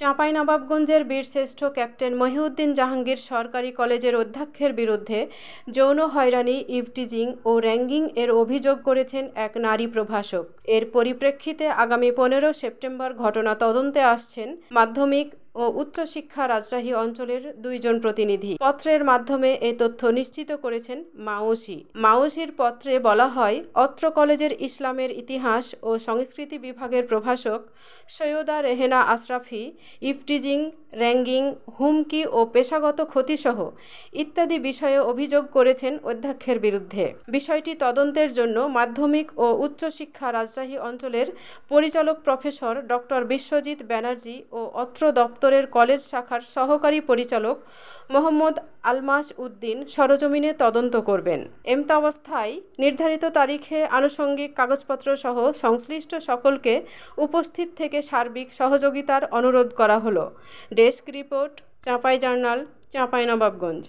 চাঁপাইনবাবগঞ্জের বীরশ্রেষ্ঠ ক্যাপ্টেন মহিউদ্দিন জাহাঙ্গীর সরকারি কলেজের অধ্যক্ষের বিরুদ্ধে যৌন হয়রানি, ইভটিজিং ও র্যাগিং এর অভিযোগ করেছেন এক নারী প্রভাষক। এর পরিপ্রেক্ষিতে আগামী 15 সেপ্টেম্বর ঘটনা তদন্তে আসছেন মাধ্যমিক ও উচ্চশিক্ষা রাজশাহী অঞ্চলের 2 জন প্রতিনিধি। পত্রের মাধ্যমে এই তথ্য নিশ্চিত করেছেন মাউসির পত্রে বলা হয়, অত্র কলেজের ইসলামের ইতিহাস ও সংস্কৃতি বিভাগের প্রভাষক সৈয়দা রেহেনা আশরাফি ইভটিজিং, র্যাগিং, হুমকি ও পেশাগত ক্ষতিসহ ইত্যাদি বিষয়ে অভিযোগ করেছেন অধ্যক্ষের বিরুদ্ধে। বিষয়টি তদন্তের জন্য মাধ্যমিক ও উচ্চশিক্ষা রাজশাহী অঞ্চলের পরিচালক প্রফেসর ডক্টর বিশ্বজিৎ ব্যানার্জি ও অত্র দপ্তরের কলেজ শাখার সহকারী পরিচালক মোহাম্মদ আলমাস উদ্দিন সরজমিনে তদন্ত করবেন। এমতাবস্থায় নির্ধারিত তারিখে আনুষঙ্গিক কাগজপত্র সহ সংশ্লিষ্ট সকলকে উপস্থিত থেকে সার্বিক সহযোগিতার অনুরোধ করা হলো। Desk report, Chapai journal, Chapainawabganj.